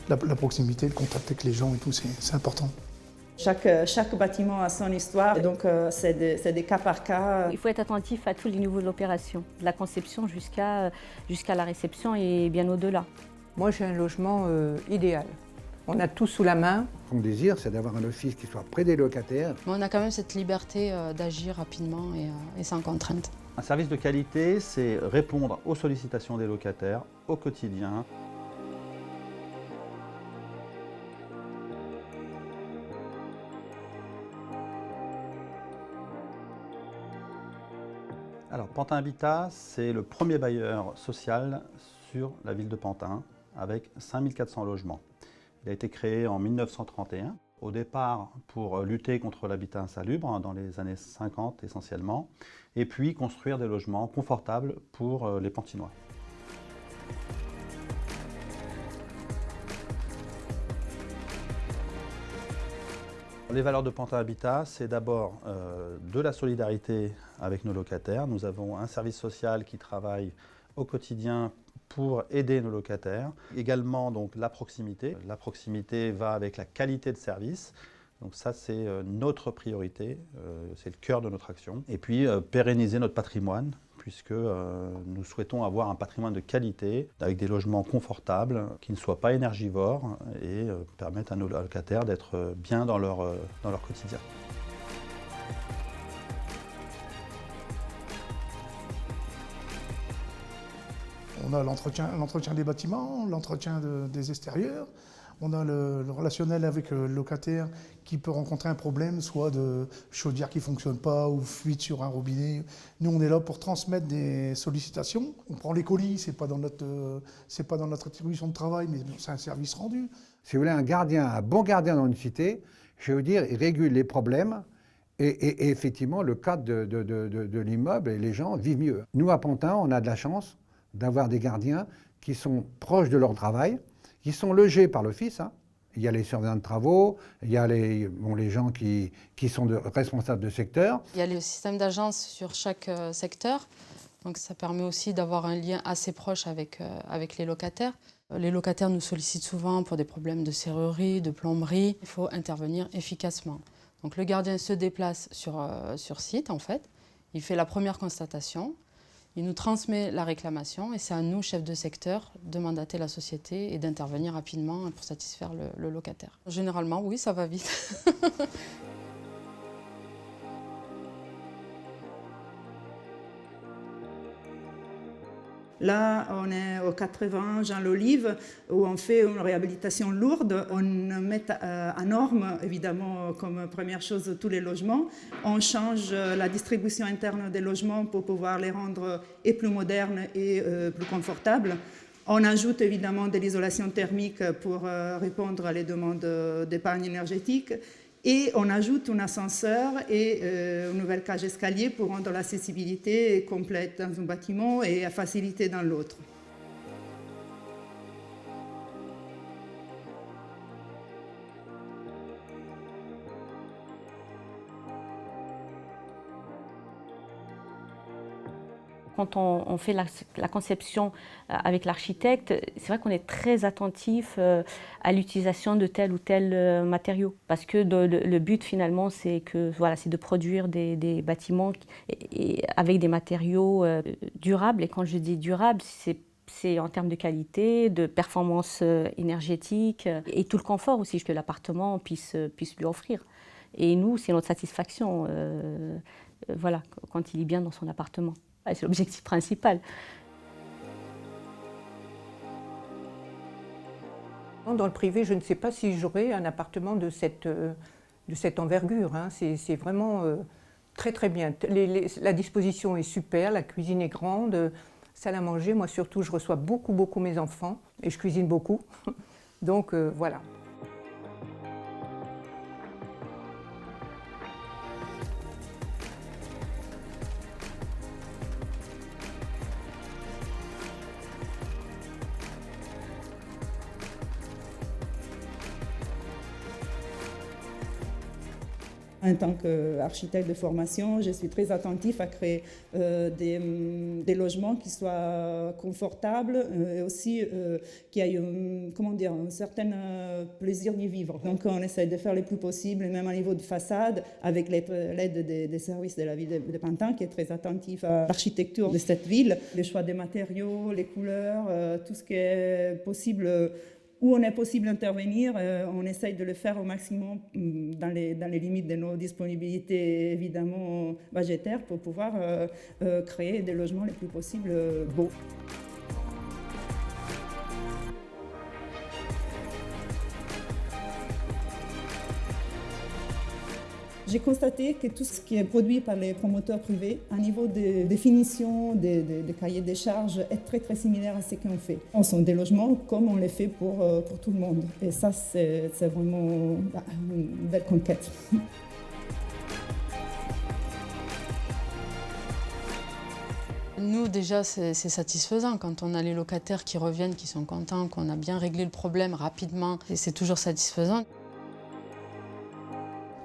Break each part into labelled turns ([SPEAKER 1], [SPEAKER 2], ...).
[SPEAKER 1] la proximité, le contact avec les gens et tout, c'est important.
[SPEAKER 2] Chaque bâtiment a son histoire, et donc c'est des cas par cas.
[SPEAKER 3] Il faut être attentif à tous les niveaux de l'opération, de la conception jusqu'à la réception et bien au-delà.
[SPEAKER 4] Moi, j'ai un logement idéal. On a tout sous la main.
[SPEAKER 5] Mon désir, c'est d'avoir un office qui soit près des locataires.
[SPEAKER 6] Mais on a quand même cette liberté d'agir rapidement et sans contrainte.
[SPEAKER 7] Un service de qualité, c'est répondre aux sollicitations des locataires au quotidien. Alors, Pantin Habitat, c'est le premier bailleur social sur la ville de Pantin, avec 5400 logements. Il a été créé en 1931, au départ pour lutter contre l'habitat insalubre, dans les années 50 essentiellement, et puis construire des logements confortables pour les Pantinois. Les valeurs de Pantin Habitat, c'est d'abord de la solidarité avec nos locataires. Nous avons un service social qui travaille au quotidien pour aider nos locataires. Également donc la proximité. La proximité va avec la qualité de service. Donc ça c'est notre priorité, c'est le cœur de notre action. Et puis pérenniser notre patrimoine, puisque nous souhaitons avoir un patrimoine de qualité, avec des logements confortables, qui ne soient pas énergivores et permettent à nos locataires d'être bien dans leur quotidien.
[SPEAKER 1] On a l'entretien des bâtiments, l'entretien des extérieurs. On a le relationnel avec le locataire qui peut rencontrer un problème, soit de chaudière qui ne fonctionne pas ou fuite sur un robinet. Nous, on est là pour transmettre des sollicitations. On prend les colis, c'est pas dans notre attribution de travail, mais c'est un service rendu.
[SPEAKER 5] Si vous voulez un bon gardien dans une cité, je vais vous dire, il régule les problèmes et effectivement le cadre de l'immeuble et les gens vivent mieux. Nous, à Pantin, on a de la chance d'avoir des gardiens qui sont proches de leur travail, qui sont logés par l'office. Il y a les surveillants de travaux, il y a les gens qui sont responsables de secteur.
[SPEAKER 6] Il y a le système d'agence sur chaque secteur, donc ça permet aussi d'avoir un lien assez proche avec les locataires. Les locataires nous sollicitent souvent pour des problèmes de serrurerie, de plomberie. Il faut intervenir efficacement. Donc le gardien se déplace sur site en fait, il fait la première constatation. Il nous transmet la réclamation et c'est à nous, chefs de secteur, de mandater la société et d'intervenir rapidement pour satisfaire le locataire. Généralement, oui, ça va vite.
[SPEAKER 2] Là, on est au 80 Jean l'Olive, où on fait une réhabilitation lourde. On met à norme, évidemment, comme première chose, tous les logements. On change la distribution interne des logements pour pouvoir les rendre et plus modernes et plus confortables. On ajoute évidemment de l'isolation thermique pour répondre à les demandes d'épargne énergétique. Et on ajoute un ascenseur et une nouvelle cage escalier pour rendre l'accessibilité complète dans un bâtiment et faciliter dans l'autre.
[SPEAKER 3] Quand on fait la conception avec l'architecte, c'est vrai qu'on est très attentif à l'utilisation de tel ou tel matériau. Parce que le but finalement, c'est de produire des bâtiments avec des matériaux durables. Et quand je dis durable, c'est en termes de qualité, de performance énergétique et tout le confort aussi que l'appartement puisse lui offrir. Et nous, c'est notre satisfaction quand il est bien dans son appartement. C'est l'objectif principal.
[SPEAKER 4] Dans le privé, je ne sais pas si j'aurai un appartement de cette envergure. C'est vraiment très très bien. La disposition est super, la cuisine est grande, salle à manger. Moi surtout, je reçois beaucoup mes enfants et je cuisine beaucoup. Donc voilà.
[SPEAKER 2] En tant qu'architecte de formation, je suis très attentif à créer des logements qui soient confortables et aussi qui aient un certain plaisir d'y vivre. Donc on essaie de faire le plus possible, même au niveau de façade, avec l'aide des services de la ville de Pantin, qui est très attentif à l'architecture de cette ville, les choix des matériaux, les couleurs, tout ce qui est possible. Où on est possible d'intervenir, on essaye de le faire au maximum dans les limites de nos disponibilités évidemment budgétaires pour pouvoir créer des logements les plus possibles beaux. J'ai constaté que tout ce qui est produit par les promoteurs privés, à niveau de définition, de cahiers des charges, est très très similaire à ce qu'on fait. On sont des logements comme on les fait pour tout le monde. Et ça, c'est vraiment une belle conquête.
[SPEAKER 6] Nous, déjà, c'est satisfaisant quand on a les locataires qui reviennent, qui sont contents, qu'on a bien réglé le problème rapidement. Et c'est toujours satisfaisant.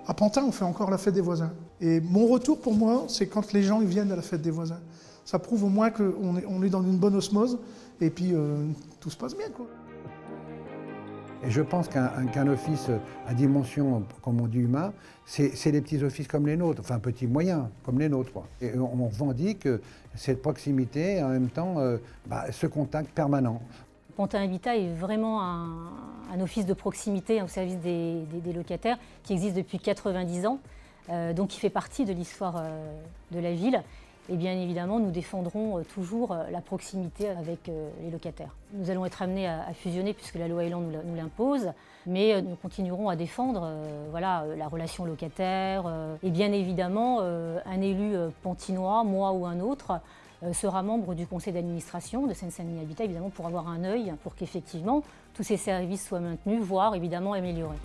[SPEAKER 1] À Pantin, on fait encore la fête des voisins. Et mon retour pour moi, c'est quand les gens ils viennent à la fête des voisins. Ça prouve au moins qu'on est dans une bonne osmose et puis tout se passe bien, quoi.
[SPEAKER 5] Et je pense qu'un office à dimension, comme on dit, humain, c'est des petits offices comme les nôtres, enfin petits moyens, comme les nôtres, quoi. Et on revendique cette proximité et en même temps ce contact permanent.
[SPEAKER 8] Pantin Habitat est vraiment un office de proximité au service des locataires qui existe depuis 90 ans, donc qui fait partie de l'histoire de la ville. Et bien évidemment, nous défendrons toujours la proximité avec les locataires. Nous allons être amenés à fusionner puisque la loi Elan nous l'impose, mais nous continuerons à défendre la relation locataire. Et bien évidemment, un élu pantinois, moi ou un autre, sera membre du conseil d'administration de Seine-Saint-Denis Habitat, évidemment, pour avoir un œil pour qu'effectivement tous ces services soient maintenus, voire évidemment améliorés.